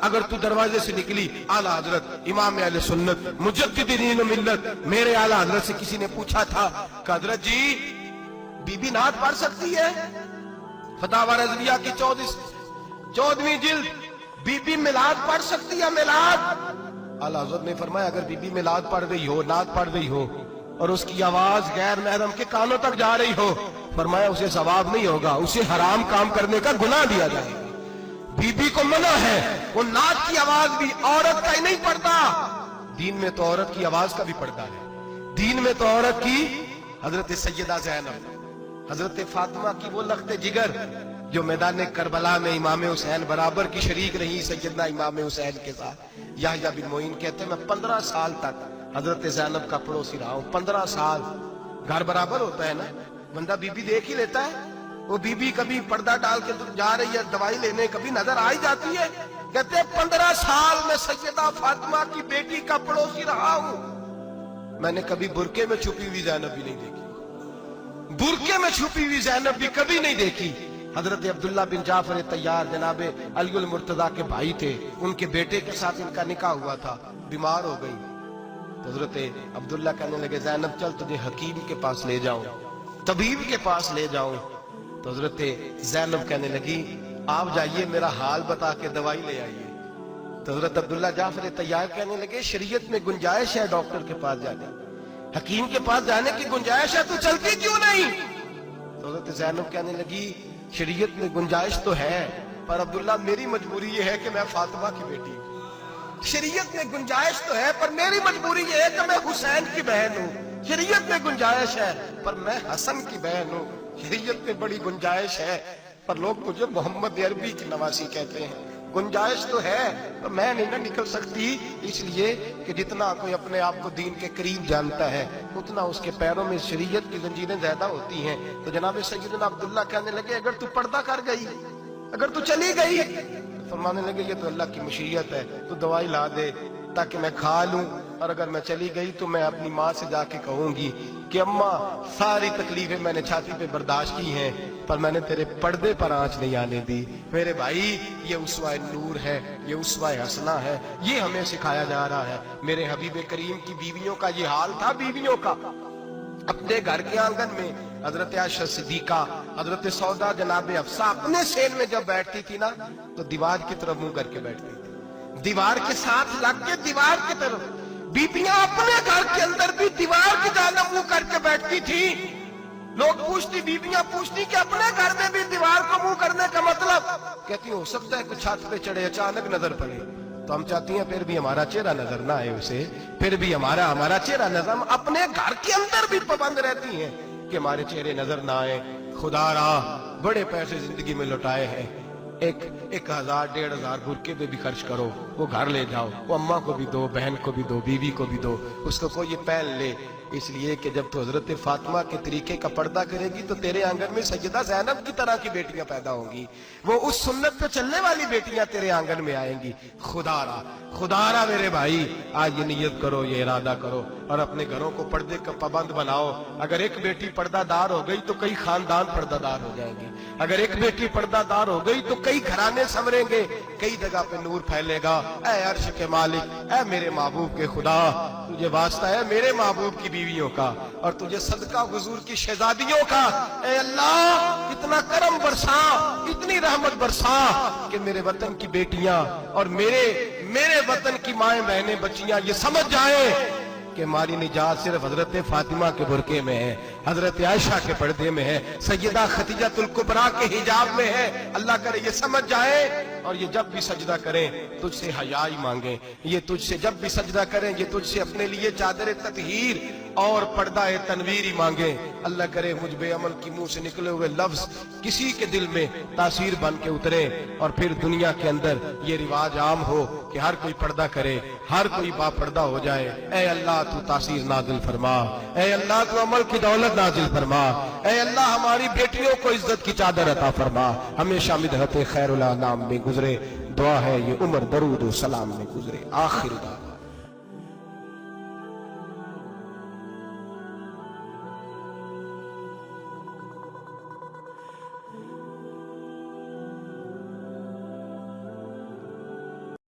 اگر تو دروازے سے نکلی اعلیٰ حضرت امام اہل سنت مجدد دین و ملت میرے اعلیٰ حضرت سے کسی نے پوچھا تھا کہ حضرت جی بی بی نعت پڑھ سکتی ہے؟ فتاوی رضویہ کی 14ویں جلد، بی بی میلاد پڑھ سکتی ہے؟ میلاد اعلیٰ حضرت نے فرمایا اگر بی بی میلاد پڑھ رہی ہو، نعت پڑھ رہی ہو اور اس کی آواز غیر محرم کے کانوں تک جا رہی ہو، فرمایا اسے ثواب نہیں ہوگا، اسے حرام کام کرنے کا گناہ دیا جائے گا۔ بی بی کو منع ہے، وہ نعت کی آواز بھی عورت کا ہی نہیں پڑتا، دین میں تو عورت کی آواز کا بھی پڑتا ہے۔ دین میں تو عورت کی حضرت سیدہ زینب، حضرت فاطمہ کی وہ لخت جگر جو میدان کربلا میں امام حسین برابر کی شریک رہی سیدنا امام حسین کے ساتھ۔ یحییٰ بن معین کہتے ہیں میں 15 سال تک حضرت زینب کا پڑوسی رہا ہوں۔ 15 سال، گھر برابر ہوتا ہے نا، بندہ بی بی دیکھ ہی لیتا ہے۔ وہ بی بی کبھی پردہ ڈال کے جا رہی ہے دوائی لینے، کبھی نظر آ ہی جاتی ہے۔ کہتے ہیں 15 سال میں سیدہ فاطمہ کی بیٹی کا پڑوسی رہا ہوں، میں نے کبھی برقعے میں چھپی ہوئی زینب بھی نہیں دیکھی، برقعے میں چھپی ہوئی زینب بھی کبھی نہیں دیکھی۔ حضرت عبداللہ بن جعفر طیار جناب علی المرتضیٰ کے بھائی تھے، ان کے بیٹے کے ساتھ ان کا نکاح ہوا تھا، بیمار ہو گئی تو حضرت عبداللہ کہنے لگے زینب چل تجھے حکیم کے پاس لے جاؤں، طبیب کے پاس لے جاؤں۔ تو حضرت زینب کہنے لگی آپ جائیے میرا حال بتا کے دوائی لے آئیے۔ تو حضرت عبداللہ جعفر طیار کہنے لگے شریعت میں گنجائش ہے ڈاکٹر کے پاس جانے، حکیم کے پاس جانے کی گنجائش ہے، تو چلتی کیوں نہیں؟ تو حضرت زینب کہنے لگی شریعت میں گنجائش تو ہے پر عبداللہ میری مجبوری یہ ہے کہ میں فاطمہ کی بیٹی ہوں۔ شریعت میں گنجائش تو ہے پر میری مجبوری یہ ہے کہ میں حسین کی بہن ہوں۔ شریعت میں گنجائش ہے پر میں حسن کی بہن ہوں۔ شریعت میں بڑی گنجائش ہے پر لوگ مجھے محمد عربی کی نواسی کہتے ہیں۔ گنجائش تو ہے پر میں نہیں نہ نکل سکتی، اس لیے کہ جتنا کوئی اپنے آپ کو دین کے قریب جانتا ہے اتنا اس کے پیروں میں شریعت کی زنجیریں زیادہ ہوتی ہیں۔ تو جناب سیدنا عبداللہ کہنے لگے اگر تو پردہ کر گئی، اگر تو چلی گئی، فرمانے لگے یہ تو اللہ کی مشیت ہے، تو دوائی لا دے تاکہ میں کھا لوں، اور اگر میں چلی گئی تو میں اپنی ماں سے جا کے کہوں گی کہ اماں ساری تکلیفیں میں نے چھاتی پہ برداشت کی ہیں پر میں نے تیرے پردے پر آنچ نہیں آنے دی۔ میرے بھائی یہ اسوہ نور ہے، یہ اسوہ حسنہ ہے، یہ ہمیں سکھایا جا رہا ہے۔ میرے حبیب کریم کی بیویوں کا یہ حال تھا، بیویوں کا اپنے گھر کے آنگن میں حضرت عائشہ صدیقہ، حضرت سودا جناب حفصہ اپنے سین میں جب بیٹھتی تھی نا تو دیوار کی طرف منہ کر کے بیٹھتی تھی، دیوار کے ساتھ لگ کے دیوار کی طرف۔ بیبیاں اپنے گھر کے اندر بھی دیوار کی جانب منہ کر کے بیٹھتی تھی۔ لوگ پوچھتی، بیبیاں پوچھتی کہ اپنے گھر میں بھی دیوار کو منہ کرنے کا مطلب؟ کہتی ہو سکتا ہے کچھ چھت پہ چڑھے اچانک نظر پڑے تو ہم چاہتی ہیں پھر بھی ہمارا چہرہ نظر نہ آئے اسے، پھر بھی ہمارا چہرہ نظر، ہم اپنے گھر کے اندر بھی پابند رہتی ہیں کہ ہمارے چہرے نظر نہ آئے۔ خدا را بڑے پیسے زندگی میں لٹائے ہیں، 1000 1500 برقعے پہ بھی خرچ کرو، وہ گھر لے جاؤ، وہ اماں کو بھی دو، بہن کو بھی دو، بیوی کو بھی دو، اس کو کوئی پہن لے، اس لیے کہ جب تو حضرت فاطمہ کے طریقے کا پردہ کرے گی تو تیرے آنگن میں سیدہ زینب کی طرح کی بیٹیاں پیدا ہوں گی، وہ اس سنت پہ چلنے والی بیٹیاں تیرے آنگن میں آئیں گی۔ خدا را میرے بھائی آج یہ نیت کرو، یہ ارادہ کرو اور اپنے گھروں کو پردے کا پابند بناؤ۔ اگر ایک بیٹی پردہ دار ہو گئی تو کئی خاندان پردہ دار ہو جائیں گے، اگر ایک بیٹی پردہ دار ہو گئی تو کئی گھرانے سنوریں گے، کئی جگہ پہ نور پھیلے گا۔ اے عرش کے مالک، اے میرے محبوب کے خدا، تجھے واسطہ ہے میرے محبوب کی بیویوں کا اور تجھے صدقہ حضور کی شہزادیوں کا۔ اے اللہ اتنا کرم برسا، اتنی رحمت برسا کہ میرے وطن کی بیٹیاں اور میرے وطن کی مائیں بہنیں بچیاں یہ سمجھ جائیں کہ ہماری نجات صرف حضرت فاطمہ کے برقعے میں ہے، حضرت عائشہ کے پردے میں ہے، سیدہ خدیجہ الکبریٰ کے حجاب میں ہے۔ اللہ کرے یہ سمجھ جائے اور یہ جب بھی سجدہ کریں تجھ سے حیا ہی مانگیں، یہ تجھ سے جب بھی سجدہ کریں یہ تجھ سے اپنے لیے چادر تطہیر اور پردہ تنویر ہی مانگیں۔ اللہ کرے مجھ بے عمل کی منہ سے نکلے ہوئے لفظ کسی کے دل میں تاثیر بن کے اترے اور پھر دنیا کے اندر یہ رواج عام ہو کہ ہر کوئی پردہ کرے، ہر کوئی با پردہ ہو جائے۔ اے اللہ تو تاثیر نازل فرما، اے اللہ تو عمل کی دولت نازل فرما، اے اللہ ہماری بیٹیوں کو عزت کی چادر عطا فرما، ہمیشہ مدحت خیر الانام میں گزرے۔ دعا ہے یہ عمر درود و سلام میں گزرے۔ آخر دعا